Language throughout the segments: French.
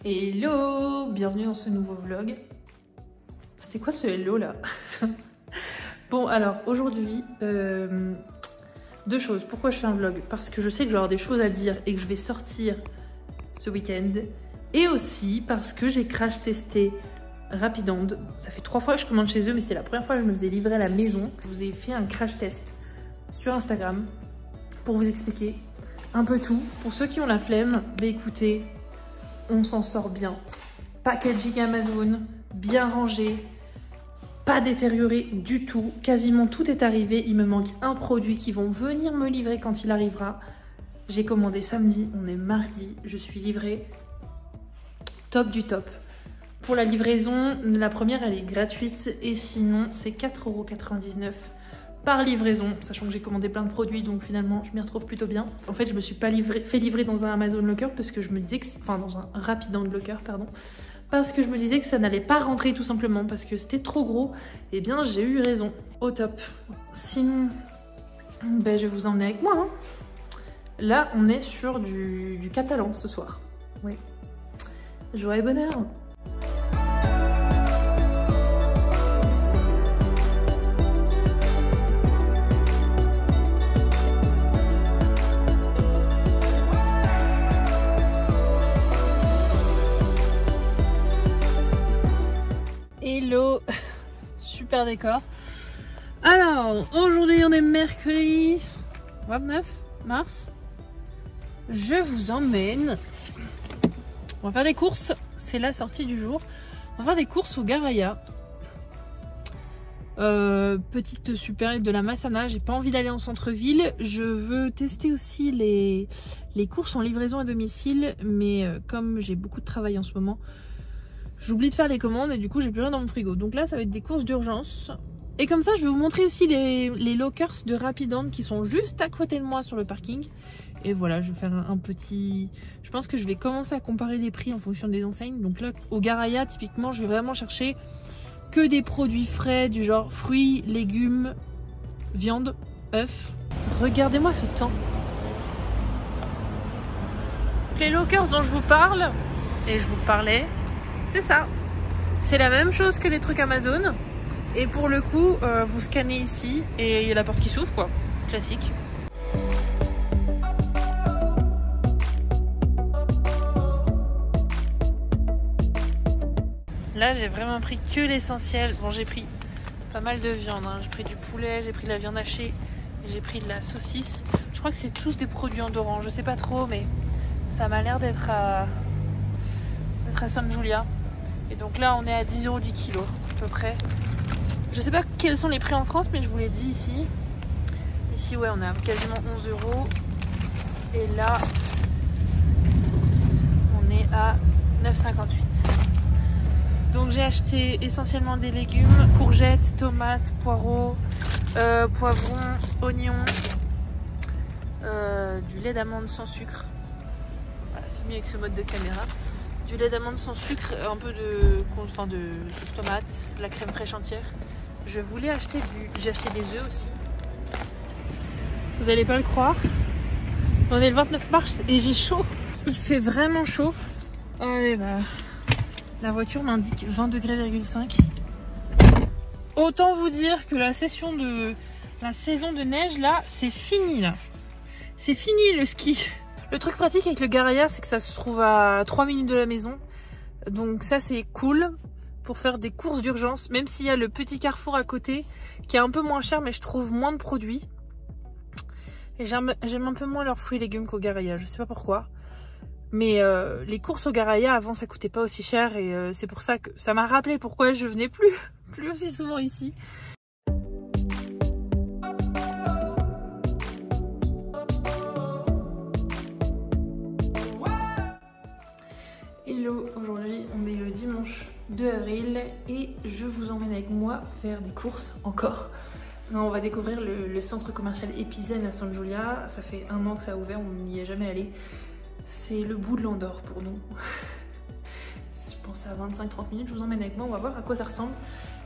Hello, bienvenue dans ce nouveau vlog. C'était quoi ce hello là? Bon alors aujourd'hui, deux choses. Pourquoi je fais un vlog? Parce que je sais que je vais avoir des choses à dire et que je vais sortir ce week-end. Et aussi parce que j'ai crash testé Rapidand. Ça fait 3 fois que je commande chez eux, mais c'était la première fois que je me faisais livrer à la maison. Je vous ai fait un crash test sur Instagram pour vous expliquer un peu tout. Pour ceux qui ont la flemme, bah écoutez, on s'en sort bien. Packaging Amazon, bien rangé, pas détérioré du tout. Quasiment tout est arrivé. Il me manque un produit qui vont venir me livrer quand il arrivera. J'ai commandé samedi, on est mardi, je suis livrée. Top du top. Pour la livraison, la première elle est gratuite et sinon c'est 4,99 € par livraison, sachant que j'ai commandé plein de produits donc finalement je m'y retrouve plutôt bien. En fait je me suis pas fait livrer dans un Amazon Locker parce que je me disais que, enfin dans un Rapidand Locker pardon, parce que je me disais que ça n'allait pas rentrer tout simplement parce que c'était trop gros. Et bien j'ai eu raison, au top. Sinon, ben, je vais vous emmener avec moi. Hein. Là on est sur du catalan ce soir. Oui. Joie et bonheur. Hello, super décor. Alors, aujourd'hui on est mercredi 29 mars. Je vous emmène. On va faire des courses, c'est la sortie du jour. On va faire des courses au Garaya. Petite supérette de la Massana, j'ai pas envie d'aller en centre-ville. Je veux tester aussi les courses en livraison à domicile, mais comme j'ai beaucoup de travail en ce moment, j'oublie de faire les commandes et du coup j'ai plus rien dans mon frigo. Donc là ça va être des courses d'urgence. Et comme ça je vais vous montrer aussi les lockers de Rapidand qui sont juste à côté de moi sur le parking. Et voilà, je vais faire un petit... Je pense que je vais commencer à comparer les prix en fonction des enseignes. Donc là au Garaya typiquement je vais vraiment chercher que des produits frais du genre fruits, légumes, viande, œufs. Regardez-moi ce temps. Les lockers dont je vous parle, et je vous parlais, c'est ça. C'est la même chose que les trucs Amazon. Et pour le coup, vous scannez ici et il y a la porte qui s'ouvre quoi. Classique. Là, j'ai vraiment pris que l'essentiel. Bon, j'ai pris pas mal de viande. Hein. J'ai pris du poulet, j'ai pris de la viande hachée, j'ai pris de la saucisse. Je crois que c'est tous des produits endorants. Je sais pas trop, mais ça m'a l'air d'être à San Julia. Et donc là on est à 10 € du kilo à peu près. Je sais pas quels sont les prix en France, mais je vous l'ai dit ici. Ici ouais on est à quasiment 11 €. Et là on est à 9,58 €. Donc j'ai acheté essentiellement des légumes, courgettes, tomates, poireaux, poivrons, oignons, du lait d'amande sans sucre. Voilà, c'est mieux avec ce mode de caméra. Du lait d'amande sans sucre, un peu de sauce tomate, de la crème fraîche entière. Je voulais acheter j'ai acheté des œufs aussi. Vous allez pas le croire. On est le 29 mars et j'ai chaud. Il fait vraiment chaud. Allez bah, la voiture m'indique 20,5 degrés. Autant vous dire que la saison de neige là, c'est fini là. C'est fini le ski. Le truc pratique avec le Garaya, c'est que ça se trouve à 3 minutes de la maison. Donc ça c'est cool pour faire des courses d'urgence. Même s'il y a le petit Carrefour à côté qui est un peu moins cher, mais je trouve moins de produits. Et j'aime un peu moins leurs fruits et légumes qu'au Garaya, je sais pas pourquoi. Mais les courses au Garaya avant ça coûtait pas aussi cher. Et c'est pour ça que ça m'a rappelé pourquoi je venais plus aussi souvent ici. Hello, aujourd'hui on est le dimanche 2 avril et je vous emmène avec moi faire des courses encore. Non, on va découvrir le centre commercial Epizen à San Julia. Ça fait 1 an que ça a ouvert, on n'y est jamais allé. C'est le bout de l'Andorre pour nous. Je pense à 25-30 minutes, je vous emmène avec moi, on va voir à quoi ça ressemble.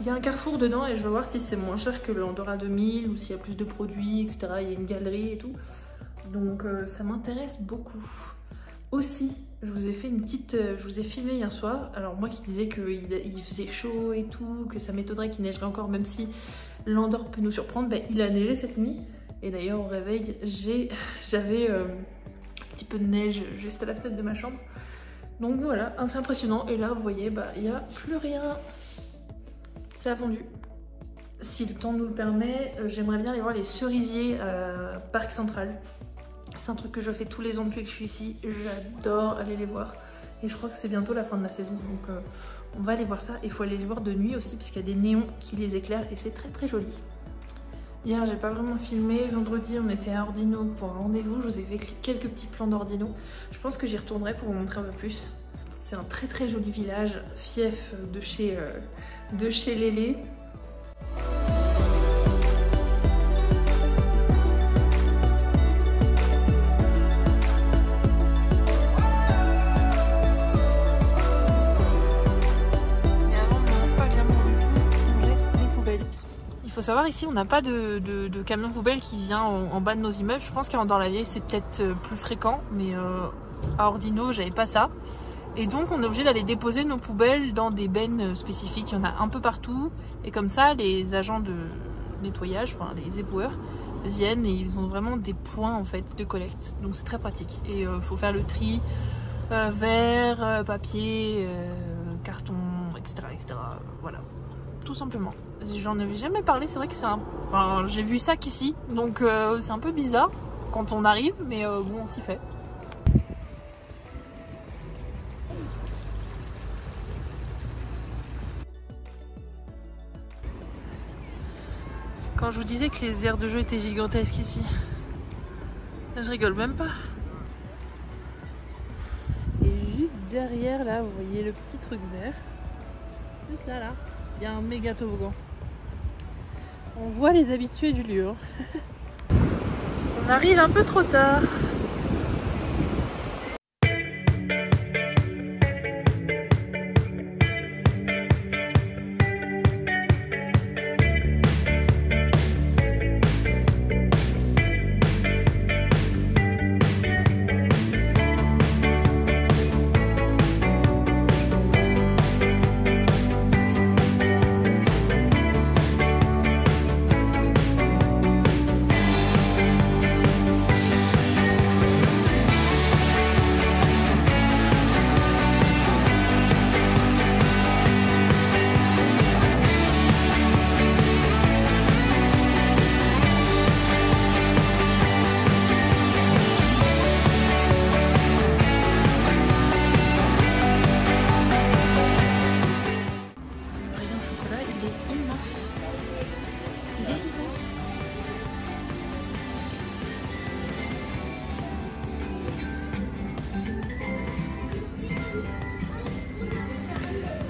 Il y a un carrefour dedans et je vais voir si c'est moins cher que le Andorra 2000 ou s'il y a plus de produits, etc. Il y a une galerie et tout. Donc ça m'intéresse beaucoup. Aussi, je vous ai fait une petite... je vous ai filmé hier soir. Alors moi qui disais qu'il faisait chaud et tout, que ça m'étonnerait qu'il neigerait encore, même si l'Andorre peut nous surprendre, ben, il a neigé cette nuit. Et d'ailleurs au réveil, j'avais un petit peu de neige juste à la fenêtre de ma chambre. Donc voilà, c'est impressionnant. Et là, vous voyez, bah, il n'y a plus rien. Ça a fondu. Si le temps nous le permet, j'aimerais bien aller voir les cerisiers Parc Central. C'est un truc que je fais tous les ans depuis que je suis ici. J'adore aller les voir. Et je crois que c'est bientôt la fin de la saison. Donc on va aller voir ça. Il faut aller les voir de nuit aussi, puisqu'il y a des néons qui les éclairent. Et c'est très très joli. Hier, j'ai pas vraiment filmé. Vendredi, on était à Ordino pour un rendez-vous. Je vous ai fait quelques petits plans d'Ordino. Je pense que j'y retournerai pour vous montrer un peu plus. C'est un très très joli village, fief de chez Lélé. Il faut savoir, ici on n'a pas de camion poubelle qui vient en bas de nos immeubles. Je pense qu'en Dorlavieille c'est peut-être plus fréquent, mais à Ordino j'avais pas ça. Et donc on est obligé d'aller déposer nos poubelles dans des bennes spécifiques. Il y en a un peu partout. Et comme ça les agents de nettoyage, enfin les éboueurs, viennent et ils ont vraiment des points en fait de collecte. Donc c'est très pratique. Et il faut faire le tri verre, papier, carton, etc. Voilà. Tout simplement. J'en avais jamais parlé, c'est vrai que c'est un... Enfin, j'ai vu ça qu'ici, donc c'est un peu bizarre quand on arrive, mais bon, on s'y fait. Quand je vous disais que les aires de jeu étaient gigantesques ici, je rigole même pas. Et juste derrière là, vous voyez le petit truc vert, juste là, il y a un méga toboggan. On voit les habitués du lieu. Hein. On arrive un peu trop tard.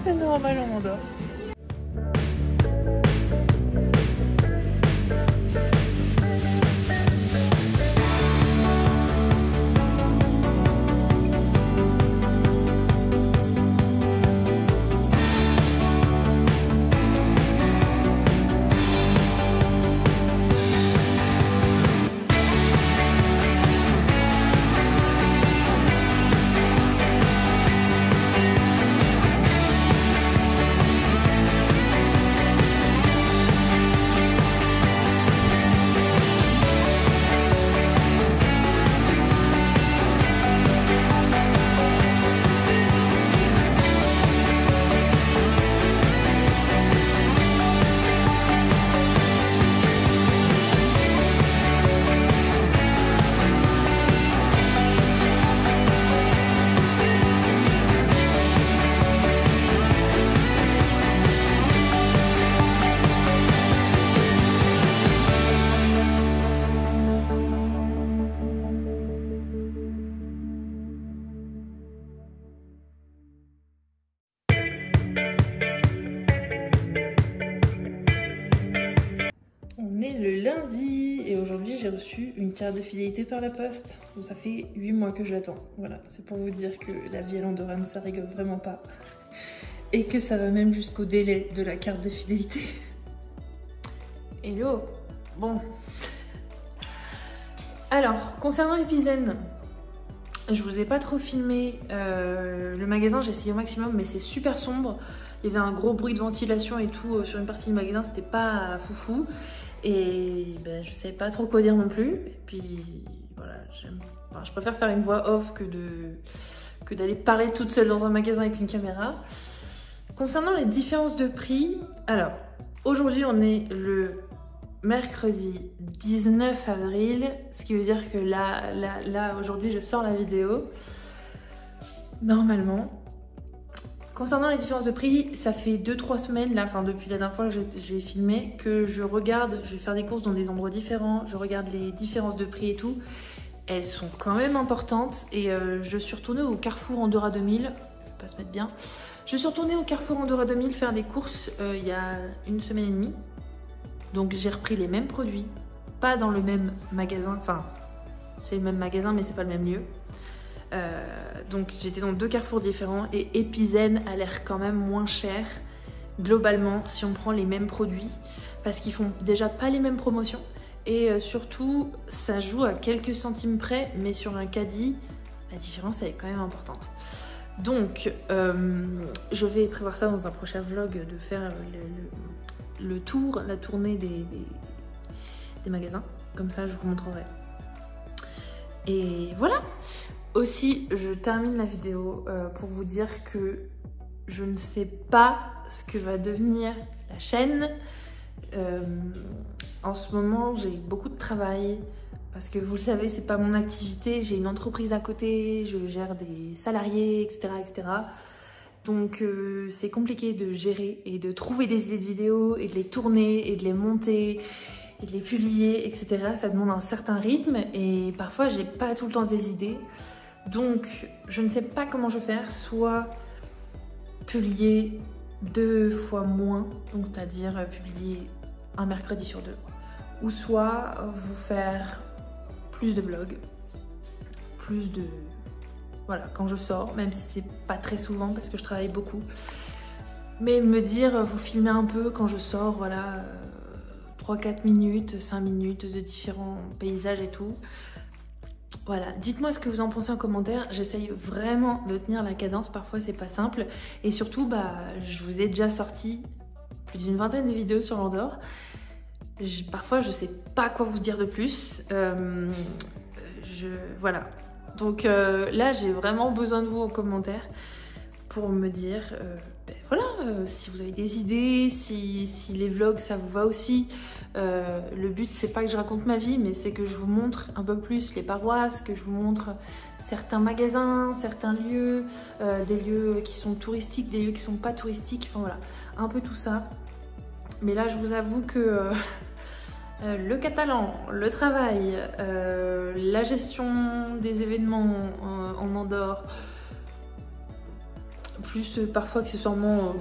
C'est normal en Andorre. Le lundi et aujourd'hui j'ai reçu une carte de fidélité par la poste. Donc ça fait 8 mois que je l'attends. Voilà, c'est pour vous dire que la vie à l'Andorran ça rigole vraiment pas. Et que ça va même jusqu'au délai de la carte de fidélité. Hello. Bon. Alors, concernant Epizen, Je vous ai pas trop filmé le magasin, j'ai essayé au maximum, mais c'est super sombre. Il y avait un gros bruit de ventilation et tout sur une partie du magasin, c'était pas foufou. Et ben, je savais pas trop quoi dire non plus. Et puis voilà, je préfère faire une voix off que d'aller parler toute seule dans un magasin avec une caméra. Concernant les différences de prix, alors aujourd'hui on est le mercredi 19 avril, ce qui veut dire que là aujourd'hui je sors la vidéo normalement. Concernant les différences de prix, ça fait 2-3 semaines, là, enfin depuis la dernière fois que j'ai filmé, que je vais faire des courses dans des endroits différents, je regarde les différences de prix et tout. Elles sont quand même importantes et je suis retournée au Carrefour Andorra 2000, je vais pas se mettre bien. Je suis retournée au Carrefour Andorra 2000 faire des courses il y a une semaine et demie. Donc j'ai repris les mêmes produits, pas dans le même magasin, enfin c'est le même magasin mais c'est pas le même lieu. Donc j'étais dans 2 carrefours différents et Epizen a l'air quand même moins cher globalement si on prend les mêmes produits parce qu'ils font déjà pas les mêmes promotions et surtout ça joue à quelques centimes près mais sur un caddie la différence elle est quand même importante. Donc je vais prévoir ça dans un prochain vlog de faire le tour, la tournée des magasins, comme ça je vous montrerai. Et voilà. Aussi, je termine la vidéo pour vous dire que je ne sais pas ce que va devenir la chaîne. En ce moment, j'ai beaucoup de travail parce que vous le savez, c'est pas mon activité. J'ai une entreprise à côté, je gère des salariés, etc. etc. Donc c'est compliqué de gérer et de trouver des idées de vidéos et de les tourner et de les monter et de les publier, etc. Ça demande un certain rythme et parfois j'ai pas tout le temps des idées. Donc je ne sais pas comment je vais faire, soit publier 2 fois moins, donc c'est-à-dire publier un mercredi sur 2, ou soit vous faire plus de vlogs, plus de... Voilà, quand je sors, même si c'est pas très souvent parce que je travaille beaucoup. Mais me dire, vous filmez un peu quand je sors, voilà, 3-4 minutes, 5 minutes de différents paysages et tout. Voilà, dites-moi ce que vous en pensez en commentaire. J'essaye vraiment de tenir la cadence, parfois c'est pas simple. Et surtout, bah, je vous ai déjà sorti plus d'une vingtaine de vidéos sur l'Andorre. Parfois, je sais pas quoi vous dire de plus. Voilà. Donc là, j'ai vraiment besoin de vous en commentaire pour me dire, si vous avez des idées, si les vlogs ça vous va aussi. Le but c'est pas que je raconte ma vie, mais c'est que je vous montre un peu plus les paroisses, que je vous montre certains magasins, certains lieux, des lieux qui sont touristiques, des lieux qui sont pas touristiques, enfin voilà, un peu tout ça. Mais là je vous avoue que le catalan, le travail, la gestion des événements en Andorre, plus parfois accessoirement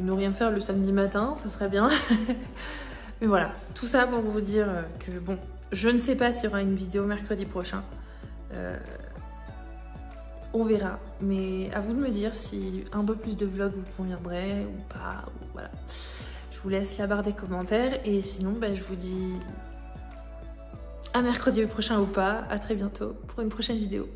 ne rien faire le samedi matin, ça serait bien. Mais voilà, tout ça pour vous dire que bon, je ne sais pas s'il y aura une vidéo mercredi prochain. On verra, mais à vous de me dire si un peu plus de vlog vous conviendrait ou pas, ou voilà. Je vous laisse la barre des commentaires et sinon je vous dis à mercredi prochain ou pas, à très bientôt pour une prochaine vidéo.